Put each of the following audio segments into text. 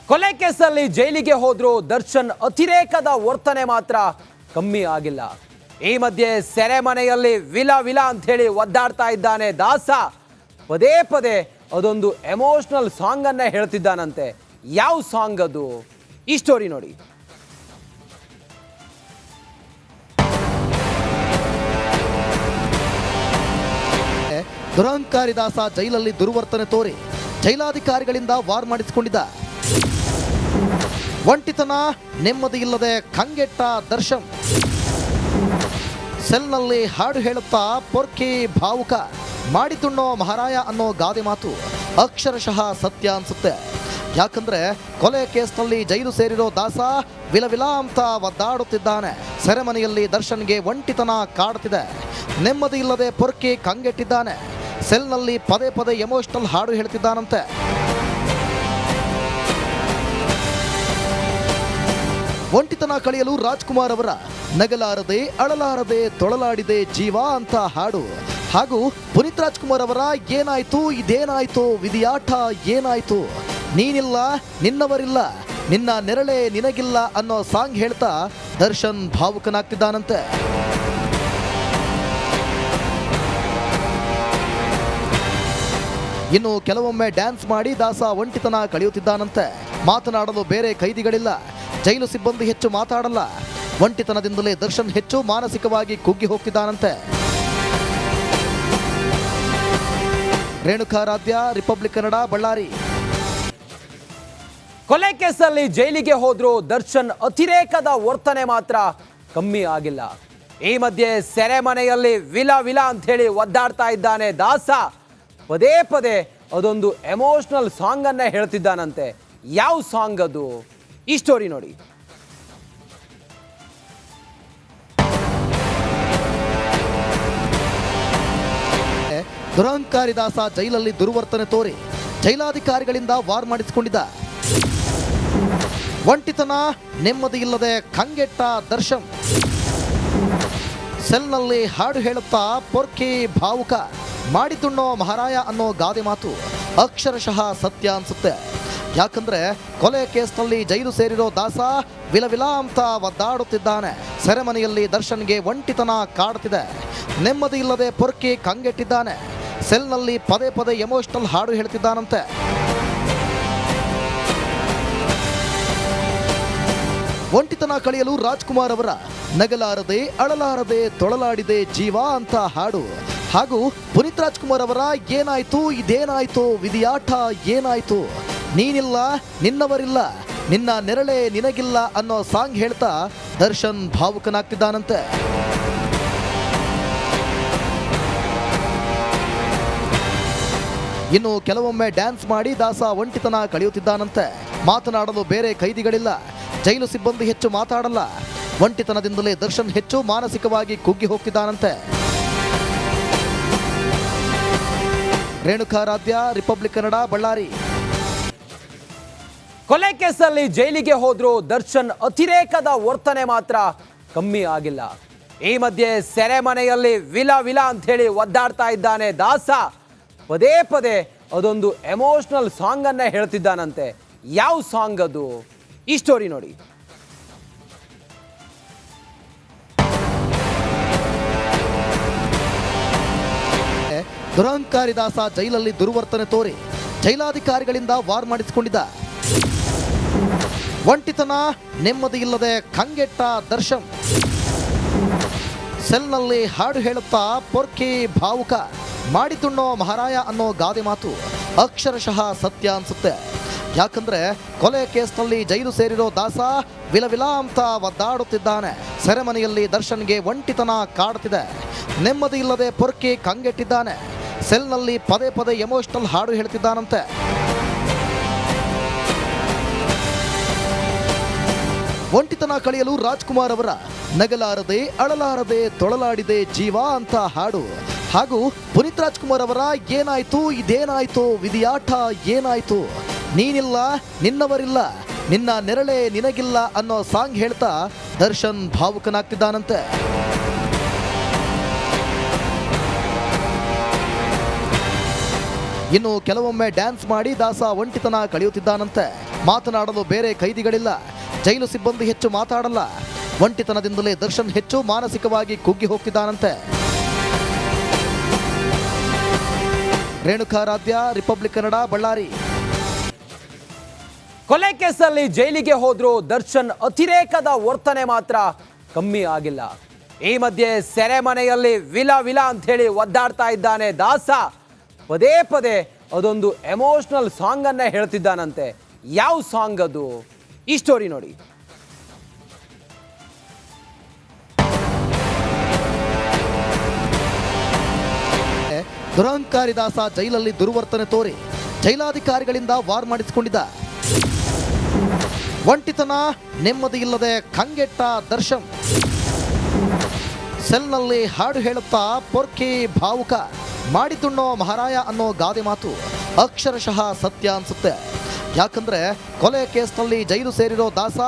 ಕೊಲೆ ಕೇಸಲ್ಲಿ ಜೈಲಿಗೆ ಹೋದ್ರು ದರ್ಶನ್ ಅತಿರೇಕದ ವರ್ತನೆ ಮಾತ್ರ ಕಮ್ಮಿ ಆಗಿಲ್ಲ. ಈ ಮಧ್ಯೆ ಸೆರೆಮನೆಯಲ್ಲಿ ವಿಲ ವಿಲ ಅಂತ ಹೇಳಿ ಒದ್ದಾಡ್ತಾ ಇದ್ದಾನೆ ದಾಸ. ಪದೇ ಪದೇ ಅದೊಂದು ಎಮೋಷನಲ್ ಸಾಂಗ್ ಅನ್ನ ಹೇಳ್ತಿದ್ದಾನಂತೆ. ಯಾವ ಸಾಂಗ್ ಅದು? ಈ ಸ್ಟೋರಿ ನೋಡಿ. ದುರಹಂಕಾರಿ ದಾಸ ಜೈಲಲ್ಲಿ ದುರ್ವರ್ತನೆ ತೋರಿ ಜೈಲಾಧಿಕಾರಿಗಳಿಂದ ವಾರ್ ಮಾಡಿಸಿಕೊಂಡಿದ್ದ. ಒಂಟಿತನ, ನೆಮ್ಮದಿ ಇಲ್ಲದೆ ಕಂಗೆಟ್ಟ ದರ್ಶನ್. ಸೆಲ್ನಲ್ಲಿ ಹಾಡು ಹೇಳುತ್ತಾ ಪೊರ್ಕಿ ಭಾವುಕ ಮಾಡಿತುಣ್ಣೋ ಮಹಾರಾಯ ಅನ್ನೋ ಗಾದೆ ಮಾತು ಅಕ್ಷರಶಃ ಸತ್ಯ ಅನ್ಸುತ್ತೆ. ಯಾಕಂದ್ರೆ ಕೊಲೆ ಕೇಸ್ನಲ್ಲಿ ಜೈಲು ಸೇರಿರೋ ದಾಸ ವಿಲವಿಲ ಅಂತ ಒದ್ದಾಡುತ್ತಿದ್ದಾನೆ. ಸೆರೆಮನೆಯಲ್ಲಿ ದರ್ಶನ್ಗೆ ಒಂಟಿತನ ಕಾಡುತ್ತಿದೆ. ನೆಮ್ಮದಿ ಇಲ್ಲದೆ ಪೊರ್ಕಿ ಕಂಗೆಟ್ಟಿದ್ದಾನೆ. ಸೆಲ್ನಲ್ಲಿ ಪದೇ ಪದೇ ಎಮೋಷನಲ್ ಹಾಡು ಹೇಳ್ತಿದ್ದಾನಂತೆ. ಒಂಟಿತನ ಕಳೆಯಲು ರಾಜ್ಕುಮಾರ್ ಅವರ ನಗಲಾರದೆ ಅಳಲಾರದೆ ತೊಳಲಾಡಿದೆ ಜೀವ ಅಂತ ಹಾಡು, ಹಾಗೂ ಪುನೀತ್ ರಾಜ್ಕುಮಾರ್ ಅವರ ಏನಾಯ್ತು ಇದೇನಾಯ್ತು ವಿಧಿಯಾಟ ಏನಾಯ್ತು, ನೀನಿಲ್ಲ ನಿನ್ನವರಿಲ್ಲ, ನಿನ್ನ ನೆರಳೆ ನಿನಗಿಲ್ಲ ಅನ್ನೋ ಸಾಂಗ್ ಹೇಳ್ತಾ ದರ್ಶನ್ ಭಾವುಕನಾಗ್ತಿದ್ದಾನಂತೆ. ಇನ್ನು ಕೆಲವೊಮ್ಮೆ ಡ್ಯಾನ್ಸ್ ಮಾಡಿ ದಾಸ ಒಂಟಿತನ ಕಳೆಯುತ್ತಿದ್ದಾನಂತೆ. ಮಾತನಾಡಲು ಬೇರೆ ಕೈದಿಗಳಿಲ್ಲ. ಜೈಲು ಸಿಬ್ಬಂದಿ ಹೆಚ್ಚು ಮಾತಾಡಲ್ಲ. ಒಂಟಿತನದಿಂದಲೇ ದರ್ಶನ್ ಹೆಚ್ಚು ಮಾನಸಿಕವಾಗಿ ಕುಗ್ಗಿ ಹೋಗ್ತಿದ್ದಾನಂತೆ. ರೇಣುಕಾರಾಧ್ಯ, ರಿಪಬ್ಲಿಕ್ ಕನ್ನಡ, ಬಳ್ಳಾರಿ. ಕೊಲೆ ಕೇಸಲ್ಲಿ ಜೈಲಿಗೆ ಹೋದ್ರು ದರ್ಶನ್ ಅತಿರೇಕದ ವರ್ತನೆ ಮಾತ್ರ ಕಮ್ಮಿ ಆಗಿಲ್ಲ. ಈ ಮಧ್ಯೆ ಸೆರೆಮನೆಯಲ್ಲಿ ವಿಲ ವಿಲ ಅಂತ ಹೇಳಿ ಒದ್ದಾಡ್ತಾ ಇದ್ದಾನೆ ದಾಸ. ಪದೇ ಪದೇ ಅದೊಂದು ಎಮೋಷನಲ್ ಸಾಂಗ್ ಅನ್ನ ಹೇಳ್ತಿದ್ದಾನಂತೆ. ಯಾವ ಸಾಂಗ್ ಅದು? ಈ ಸ್ಟೋರಿ ನೋಡಿ. ದುರಹಂಕಾರಿ ದಾಸ ಜೈಲಲ್ಲಿ ದುರ್ವರ್ತನೆ ತೋರಿ ಜೈಲಾಧಿಕಾರಿಗಳಿಂದ ವಾರ್ ಮಾಡಿಸಿಕೊಂಡಿದ್ದ. ಒಂಟಿತನ, ನೆಮ್ಮದಿ ಇಲ್ಲದೆ ಕಂಗೆಟ್ಟ ದರ್ಶನ್. ಸೆಲ್ನಲ್ಲಿ ಹಾಡು ಹೇಳುತ್ತಾ ಪೊರ್ಕಿ ಭಾವುಕ ಮಾಡಿತುಣ್ಣೋ ಮಹಾರಾಯ ಅನ್ನೋ ಗಾದೆ ಮಾತು ಅಕ್ಷರಶಃ ಸತ್ಯ ಅನ್ಸುತ್ತೆ. ಯಾಕಂದ್ರೆ ಕೊಲೆ ಕೇಸ್ನಲ್ಲಿ ಜೈಲು ಸೇರಿರೋ ದಾಸ ವಿಲವಿಲ ಅಂತ ಒದ್ದಾಡುತ್ತಿದ್ದಾನೆ. ಸೆರೆಮನೆಯಲ್ಲಿ ದರ್ಶನ್ಗೆ ಒಂಟಿತನ ಕಾಡುತ್ತಿದೆ. ನೆಮ್ಮದಿ ಇಲ್ಲದೆ ಪೊರ್ಕಿ ಕಂಗೆಟ್ಟಿದ್ದಾನೆ. ಸೆಲ್ನಲ್ಲಿ ಪದೇ ಪದೇ ಎಮೋಷನಲ್ ಹಾಡು ಹೇಳ್ತಿದ್ದಾನಂತೆ. ಒಂಟಿತನ ಕಳೆಯಲು ರಾಜ್ಕುಮಾರ್ ಅವರ ನಗಲಾರದೆ ಅಳಲಾರದೆ ತೊಳಲಾಡಿದೆ ಜೀವ ಅಂತ ಹಾಡು, ಹಾಗೂ ಪುನೀತ್ ರಾಜ್ಕುಮಾರ್ ಅವರ ಏನಾಯ್ತು ಇದೇನಾಯ್ತು ವಿಧಿಯಾಟ ಏನಾಯ್ತು, ನೀನಿಲ್ಲ ನಿನ್ನವರಿಲ್ಲ, ನಿನ್ನ ನೆರಳೆ ನಿನಗಿಲ್ಲ ಅನ್ನೋ ಸಾಂಗ್ ಹೇಳ್ತಾ ದರ್ಶನ್ ಭಾವುಕನಾಗ್ತಿದ್ದಾನಂತೆ. ಇನ್ನು ಕೆಲವೊಮ್ಮೆ ಡ್ಯಾನ್ಸ್ ಮಾಡಿ ದಾಸ ಒಂಟಿತನ ಕಳೆಯುತ್ತಿದ್ದಾನಂತೆ. ಮಾತನಾಡಲು ಬೇರೆ ಕೈದಿಗಳಿಲ್ಲ. ಜೈಲು ಸಿಬ್ಬಂದಿ ಹೆಚ್ಚು ಮಾತಾಡಲ್ಲ. ಒಂಟಿತನದಿಂದಲೇ ದರ್ಶನ್ ಹೆಚ್ಚು ಮಾನಸಿಕವಾಗಿ ಕುಗ್ಗಿ ಹೋಗ್ತಿದ್ದಾನಂತೆ. ರೇಣುಕಾರಾಧ್ಯ, ರಿಪಬ್ಲಿಕ್ ಕನ್ನಡ, ಬಳ್ಳಾರಿ. ಕೊಲೆ ಕೇಸಲ್ಲಿ ಜೈಲಿಗೆ ಹೋದ್ರು ದರ್ಶನ್ ಅತಿರೇಕದ ವರ್ತನೆ ಮಾತ್ರ ಕಮ್ಮಿ ಆಗಿಲ್ಲ. ಈ ಮಧ್ಯೆ ಸೆರೆಮನೆಯಲ್ಲಿ ವಿಲ ವಿಲ ಅಂತ ಹೇಳಿ ಒದ್ದಾಡ್ತಾ ಇದ್ದಾನೆ ದಾಸ. ಪದೇ ಪದೇ ಅದೊಂದು ಎಮೋಷನಲ್ ಸಾಂಗ್ ಅನ್ನ ಹೇಳ್ತಿದ್ದಾನಂತೆ. ಯಾವ ಸಾಂಗ್ ಅದು? ಈ ಸ್ಟೋರಿ ನೋಡಿ. ದುರಹಂಕಾರಿ ದಾಸ ಜೈಲಲ್ಲಿ ದುರ್ವರ್ತನೆ ತೋರಿ ಜೈಲಾಧಿಕಾರಿಗಳಿಂದ ವಾರ್ ಮಾಡಿಸಿಕೊಂಡಿದ್ದ. ಒಂಟಿತನ, ನೆಮ್ಮದಿ ಇಲ್ಲದೆ ಕಂಗೆಟ್ಟ ದರ್ಶನ್. ಸೆಲ್ನಲ್ಲಿ ಹಾಡು ಹೇಳುತ್ತಾ ಪೊರ್ಕಿ ಭಾವುಕ ಮಾಡಿತುಣ್ಣೋ ಮಹಾರಾಯ ಅನ್ನೋ ಗಾದೆ ಮಾತು ಅಕ್ಷರಶಃ ಸತ್ಯ ಅನ್ಸುತ್ತೆ. ಯಾಕಂದ್ರೆ ಕೊಲೆ ಕೇಸ್ನಲ್ಲಿ ಜೈಲು ಸೇರಿರೋ ದಾಸ ವಿಲವಿಲ ಅಂತ ಒದ್ದಾಡುತ್ತಿದ್ದಾನೆ. ಸೆರೆಮನೆಯಲ್ಲಿ ದರ್ಶನ್ಗೆ ಒಂಟಿತನ ಕಾಡುತ್ತಿದೆ. ನೆಮ್ಮದಿ ಇಲ್ಲದೆ ಪೊರ್ಕಿ ಕಂಗೆಟ್ಟಿದ್ದಾನೆ. ಸೆಲ್ನಲ್ಲಿ ಪದೇ ಪದೇ ಎಮೋಷನಲ್ ಹಾಡು ಹೇಳ್ತಿದ್ದಾನಂತೆ. ಒಂಟಿತನ ಕಳೆಯಲು ರಾಜ್ಕುಮಾರ್ ಅವರ ನಗಲಾರದೆ ಅಳಲಾರದೆ ತೊಳಲಾಡಿದೆ ಜೀವ ಅಂತ ಹಾಡು, ಹಾಗೂ ಪುನೀತ್ ರಾಜ್ಕುಮಾರ್ ಅವರ ಏನಾಯ್ತು ಇದೇನಾಯ್ತು ವಿಧಿಯಾಟ ಏನಾಯ್ತು, ನೀನಿಲ್ಲ ನಿನ್ನವರಿಲ್ಲ, ನಿನ್ನ ನೆರಳೆ ನಿನಗಿಲ್ಲ ಅನ್ನೋ ಸಾಂಗ್ ಹೇಳ್ತಾ ದರ್ಶನ್ ಭಾವುಕನಾಗ್ತಿದ್ದಾನಂತೆ. ಇನ್ನು ಕೆಲವೊಮ್ಮೆ ಡ್ಯಾನ್ಸ್ ಮಾಡಿ ದಾಸ ಒಂಟಿತನ ಕಳೆಯುತ್ತಿದ್ದಾನಂತೆ. ಮಾತನಾಡಲು ಬೇರೆ ಕೈದಿಗಳಿಲ್ಲ, ಜೈಲು ಸಿಬ್ಬಂದಿ ಹೆಚ್ಚು ಮಾತಾಡಲ್ಲ. ಒಂಟಿತನದಿಂದಲೇ ದರ್ಶನ್ ಹೆಚ್ಚು ಮಾನಸಿಕವಾಗಿ ಕುಗ್ಗಿ ಹೋಗ್ತಿದ್ದಾನಂತೆ. ರೇಣುಕಾರಾಧ್ಯ, ರಿಪಬ್ಲಿಕ್ ಕನ್ನಡ, ಬಳ್ಳಾರಿ. ಕೊಲೆ ಕೇಸಲ್ಲಿ ಜೈಲಿಗೆ ಹೋದ್ರು ದರ್ಶನ್ ಅತಿರೇಕದ ವರ್ತನೆ ಮಾತ್ರ ಕಮ್ಮಿ ಆಗಿಲ್ಲ. ಈ ಮಧ್ಯೆ ಸೆರೆಮನೆಯಲ್ಲಿ ವಿಲ ವಿಲ ಅಂತ ಹೇಳಿ ಒದ್ದಾಡ್ತಾ ಇದ್ದಾನೆ ದಾಸ. ಪದೇ ಪದೇ ಅದೊಂದು ಎಮೋಷನಲ್ ಸಾಂಗ್ ಅನ್ನ ಹೇಳ್ತಿದ್ದಾನಂತೆ. ಯಾವ ಸಾಂಗ್ ಅದು? ಈ ಸ್ಟೋರಿ ನೋಡಿ. ದುರಹಂಕಾರಿ ದಾಸ ಜೈಲಲ್ಲಿ ದುರ್ವರ್ತನೆ ತೋರಿ ಜೈಲಾಧಿಕಾರಿಗಳಿಂದ ವಾರ್ ಮಾಡಿಸಿಕೊಂಡಿದ್ದ. ಒಂಟಿತನ, ನೆಮ್ಮದಿ ಇಲ್ಲದೆ ಕಂಗೆಟ್ಟ ದರ್ಶನ್. ಸೆಲ್ನಲ್ಲಿ ಹಾಡು ಹೇಳುತ್ತಾ ಪೊರ್ಕಿ ಭಾವುಕ. ಮಾಡಿತುಣ್ಣೋ ಮಹಾರಾಯ ಅನ್ನೋ ಗಾದೆ ಮಾತು ಅಕ್ಷರಶಃ ಸತ್ಯ ಅನ್ಸುತ್ತೆ. ಯಾಕಂದ್ರೆ ಕೊಲೆ ಕೇಸ್ನಲ್ಲಿ ಜೈಲು ಸೇರಿರೋ ದಾಸ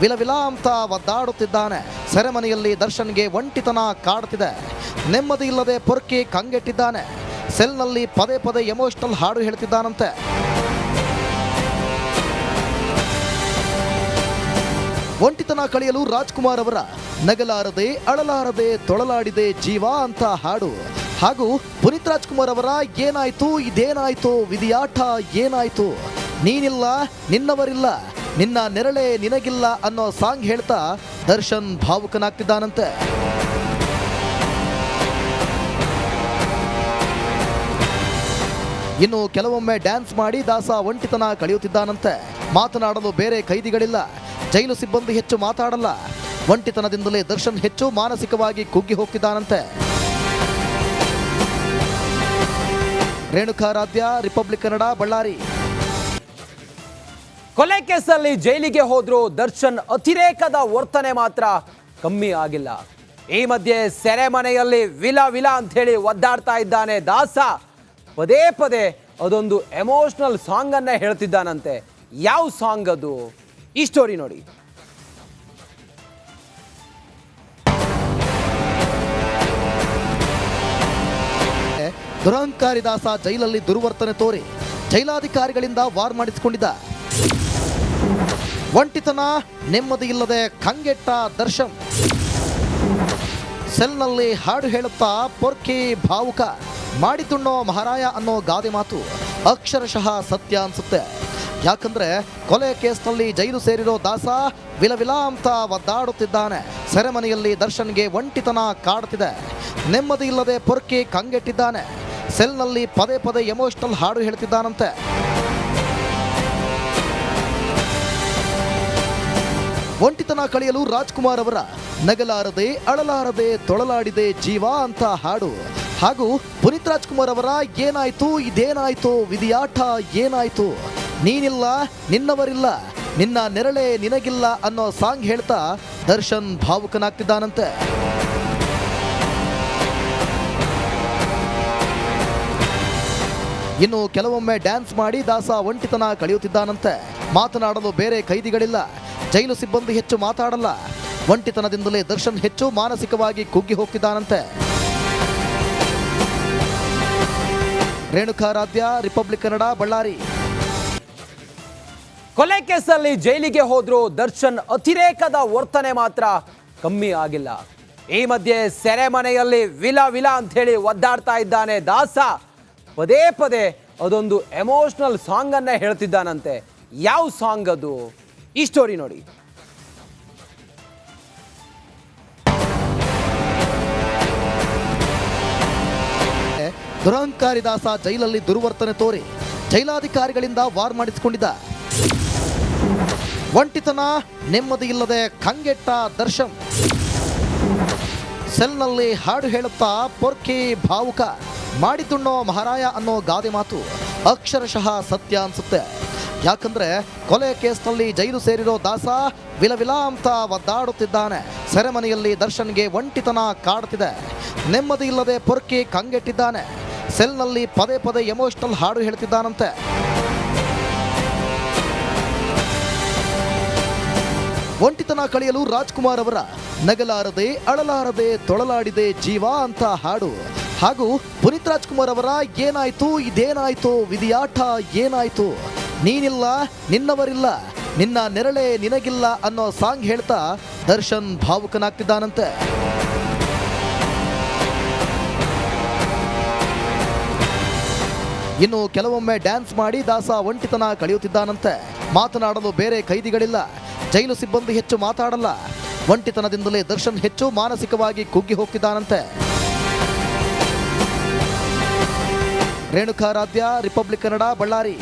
ವಿಲವಿಲ ಅಂತ ಒದ್ದಾಡುತ್ತಿದ್ದಾನೆ. ಸೆರೆಮನೆಯಲ್ಲಿ ದರ್ಶನ್ಗೆ ಒಂಟಿತನ ಕಾಡುತ್ತಿದೆ. ನೆಮ್ಮದಿ ಇಲ್ಲದೆ ಪೊರ್ಕಿ ಕಂಗೆಟ್ಟಿದ್ದಾನೆ. ಸೆಲ್ನಲ್ಲಿ ಪದೇ ಪದೇ ಎಮೋಷನಲ್ ಹಾಡು ಹೇಳ್ತಿದ್ದಾನಂತೆ. ಒಂಟಿತನ ಕಳೆಯಲು ರಾಜ್ಕುಮಾರ್ ಅವರ ನಗಲಾರದೆ ಅಳಲಾರದೆ ತೊಳಲಾಡಿದೆ ಜೀವ ಅಂತ ಹಾಡು, ಹಾಗೂ ಪುನೀತ್ ರಾಜ್ಕುಮಾರ್ ಅವರ ಏನಾಯ್ತು ಇದೇನಾಯ್ತು ವಿಧಿಯಾಟ ಏನಾಯ್ತು, ನೀನಿಲ್ಲ ನಿನ್ನವರಿಲ್ಲ, ನಿನ್ನ ನೆರಳೆ ನಿನಗಿಲ್ಲ ಅನ್ನೋ ಸಾಂಗ್ ಹೇಳ್ತಾ ದರ್ಶನ್ ಭಾವುಕನಾಗ್ತಿದ್ದಾನಂತೆ. ಇನ್ನು ಕೆಲವೊಮ್ಮೆ ಡ್ಯಾನ್ಸ್ ಮಾಡಿ ದಾಸ ಒಂಟಿತನ ಕಳೆಯುತ್ತಿದ್ದಾನಂತೆ. ಮಾತನಾಡಲು ಬೇರೆ ಕೈದಿಗಳಿಲ್ಲ, ಜೈಲು ಸಿಬ್ಬಂದಿ ಹೆಚ್ಚು ಮಾತಾಡಲ್ಲ. ಒಂಟಿತನದಿಂದಲೇ ದರ್ಶನ್ ಹೆಚ್ಚು ಮಾನಸಿಕವಾಗಿ ಕುಗ್ಗಿ ಹೋಗ್ತಿದ್ದಾನಂತೆ. ರೇಣುಕಾರಾಧ್ಯ, ರಿಪಬ್ಲಿಕ್ ಕನ್ನಡ, ಬಳ್ಳಾರಿ. ಕೊಲೆ ಕೇಸಲ್ಲಿ ಜೈಲಿಗೆ ಹೋದ್ರು ದರ್ಶನ್ ಅತಿರೇಕದ ವರ್ತನೆ ಮಾತ್ರ ಕಮ್ಮಿ ಆಗಿಲ್ಲ. ಈ ಮಧ್ಯೆ ಸೆರೆಮನೆಯಲ್ಲಿ ವಿಲ ವಿಲ ಅಂತ ಹೇಳಿ ಒದ್ದಾಡ್ತಾ ಇದ್ದಾನೆ ದಾಸ. ಪದೇ ಪದೇ ಅದೊಂದು ಎಮೋಷನಲ್ ಸಾಂಗ್ ಅನ್ನ ಹೇಳ್ತಿದ್ದಾನಂತೆ. ಯಾವ ಸಾಂಗ್ ಅದು? ಈ ಸ್ಟೋರಿ ನೋಡಿ. ದುರಹಂಕಾರಿ ದಾಸ ಜೈಲಲ್ಲಿ ದುರ್ವರ್ತನೆ ತೋರಿ ಜೈಲಾಧಿಕಾರಿಗಳಿಂದ ವಾರ್ ಮಾಡಿಸಿಕೊಂಡಿದ್ದ. ಒಂಟಿತನ, ನೆಮ್ಮದಿ ಇಲ್ಲದೆ ಕಂಗೆಟ್ಟ ದರ್ಶನ್. ಸೆಲ್ನಲ್ಲಿ ಹಾಡು ಹೇಳುತ್ತಾ ಪೊರ್ಕಿ ಭಾವುಕ. ಮಾಡಿತುಣ್ಣೋ ಮಹಾರಾಯ ಅನ್ನೋ ಗಾದೆ ಮಾತು ಅಕ್ಷರಶಃ ಸತ್ಯ ಅನ್ಸುತ್ತೆ. ಯಾಕಂದ್ರೆ ಕೊಲೆ ಕೇಸ್ನಲ್ಲಿ ಜೈಲು ಸೇರಿರೋ ದಾಸ ವಿಲವಿಲ ಅಂತ ಒದ್ದಾಡುತ್ತಿದ್ದಾನೆ. ಸೆರೆಮನೆಯಲ್ಲಿ ದರ್ಶನ್ಗೆ ಒಂಟಿತನ ಕಾಡುತ್ತಿದೆ. ನೆಮ್ಮದಿ ಇಲ್ಲದೆ ಪೊರ್ಕಿ ಕಂಗೆಟ್ಟಿದ್ದಾನೆ. ಸೆಲ್ನಲ್ಲಿ ಪದೇ ಪದೇ ಎಮೋಷನಲ್ ಹಾಡು ಹೇಳ್ತಿದ್ದಾನಂತೆ. ಒಂಟಿತನ ಕಳೆಯಲು ರಾಜ್ಕುಮಾರ್ ಅವರ ನಗಲಾರದೆ ಅಳಲಾರದೆ ತೊಳಲಾಡಿದೆ ಜೀವ ಅಂತ ಹಾಡು, ಹಾಗೂ ಪುನೀತ್ ರಾಜ್ಕುಮಾರ್ ಅವರ ಏನಾಯ್ತು ಇದೇನಾಯ್ತು ವಿಧಿಯಾಟ ಏನಾಯ್ತು, ನೀನಿಲ್ಲ ನಿನ್ನವರಿಲ್ಲ, ನಿನ್ನ ನೆರಳೆ ನಿನಗಿಲ್ಲ ಅನ್ನೋ ಸಾಂಗ್ ಹೇಳ್ತಾ ದರ್ಶನ್ ಭಾವುಕನಾಗ್ತಿದ್ದಾನಂತೆ. ಇನ್ನು ಕೆಲವೊಮ್ಮೆ ಡ್ಯಾನ್ಸ್ ಮಾಡಿ ದಾಸ ಒಂಟಿತನ ಕಳೆಯುತ್ತಿದ್ದಾನಂತೆ. ಮಾತನಾಡಲು ಬೇರೆ ಕೈದಿಗಳಿಲ್ಲ, ಜೈಲು ಸಿಬ್ಬಂದಿ ಹೆಚ್ಚು ಮಾತಾಡಲ್ಲ. ಒಂಟಿತನದಿಂದಲೇ ದರ್ಶನ್ ಹೆಚ್ಚು ಮಾನಸಿಕವಾಗಿ ಕುಗ್ಗಿ ಹೋಗ್ತಿದ್ದಾನಂತೆ. ರೇಣುಕಾರಾಧ್ಯ, ರಿಪಬ್ಲಿಕ್ ಕನ್ನಡ, ಬಳ್ಳಾರಿ. ಕೊಲೆ ಕೇಸಲ್ಲಿ ಜೈಲಿಗೆ ಹೋದ್ರು ದರ್ಶನ್ ಅತಿರೇಕದ ವರ್ತನೆ ಮಾತ್ರ ಕಮ್ಮಿ ಆಗಿಲ್ಲ. ಈ ಮಧ್ಯೆ ಸೆರೆಮನೆಯಲ್ಲಿ ವಿಲ ವಿಲ ಅಂತ ಹೇಳಿ ಒದ್ದಾಡ್ತಾ ಇದ್ದಾನೆ ದಾಸ. ಪದೇ ಪದೇ ಅದೊಂದು ಎಮೋಷನಲ್ ಸಾಂಗ್ ಅನ್ನ ಹೇಳ್ತಿದ್ದಾನಂತೆ. ಯಾವ ಸಾಂಗ್ ಅದು? ಈ ಸ್ಟೋರಿ ನೋಡಿ. ದುರಹಂಕಾರಿ ದಾಸ ಜೈಲಲ್ಲಿ ದುರ್ವರ್ತನೆ ತೋರಿ ಜೈಲಾಧಿಕಾರಿಗಳಿಂದ ವಾರ್ ಮಾಡಿಸಿಕೊಂಡಿದ್ದ. ಒಂಟಿತನ, ನೆಮ್ಮದಿ ಇಲ್ಲದೆ ಕಂಗೆಟ್ಟ ದರ್ಶನ್. ಸೆಲ್ನಲ್ಲಿ ಹಾಡು ಹೇಳುತ್ತಾ ಪೊರ್ಕಿ ಭಾವುಕ. ಮಾಡಿತುಣ್ಣೋ ಮಹಾರಾಯ ಅನ್ನೋ ಗಾದೆ ಮಾತು ಅಕ್ಷರಶಃ ಸತ್ಯ ಅನ್ಸುತ್ತೆ. ಯಾಕಂದ್ರೆ ಕೊಲೆ ಕೇಸ್ನಲ್ಲಿ ಜೈಲು ಸೇರಿರೋ ದಾಸ ವಿಲವಿಲ ಅಂತ ಒದ್ದಾಡುತ್ತಿದ್ದಾನೆ. ಸೆರೆಮನೆಯಲ್ಲಿ ದರ್ಶನ್ಗೆ ಒಂಟಿತನ ಕಾಡುತ್ತಿದೆ. ನೆಮ್ಮದಿ ಇಲ್ಲದೆ ಪೊರ್ಕಿ ಕಂಗೆಟ್ಟಿದ್ದಾನೆ. ಸೆಲ್ನಲ್ಲಿ ಪದೇ ಪದೇ ಎಮೋಷನಲ್ ಹಾಡು ಹೇಳ್ತಿದ್ದಾನಂತೆ. ಒಂಟಿತನ ಕಳೆಯಲು ರಾಜ್ಕುಮಾರ್ ಅವರ ನಗಲಾರದೆ ಅಳಲಾರದೆ ತೊಳಲಾಡಿದೆ ಜೀವ ಅಂತ ಹಾಡು, ಹಾಗೂ ಪುನೀತ್ ರಾಜ್ಕುಮಾರ್ ಅವರ ಏನಾಯ್ತು ಇದೇನಾಯ್ತು ವಿಧಿಯಾಟ ಏನಾಯ್ತು, ನೀನಿಲ್ಲ ನಿನ್ನವರಿಲ್ಲ, ನಿನ್ನ ನೆರಳೆ ನಿನಗಿಲ್ಲ ಅನ್ನೋ ಸಾಂಗ್ ಹೇಳ್ತಾ ದರ್ಶನ್ ಭಾವುಕನಾಗ್ತಿದ್ದಾನಂತೆ. ಇನ್ನು ಕೆಲವೊಮ್ಮೆ ಡ್ಯಾನ್ಸ್ ಮಾಡಿ ದಾಸ ಒಂಟಿತನ ಕಳೆಯುತ್ತಿದ್ದಾನಂತೆ. ಮಾತನಾಡಲು ಬೇರೆ ಕೈದಿಗಳಿಲ್ಲ, ಜೈಲು ಸಿಬ್ಬಂದಿ ಹೆಚ್ಚು ಮಾತಾಡಲ್ಲ. ಒಂಟಿತನದಿಂದಲೇ ದರ್ಶನ್ ಹೆಚ್ಚು ಮಾನಸಿಕವಾಗಿ ಕುಗ್ಗಿ ಹೋಗ್ತಿದ್ದಾನಂತೆ. ರೇಣುಕಾರಾಧ್ಯ, ರಿಪಬ್ಲಿಕ್ ಕನ್ನಡ, ಬಳ್ಳಾರಿ.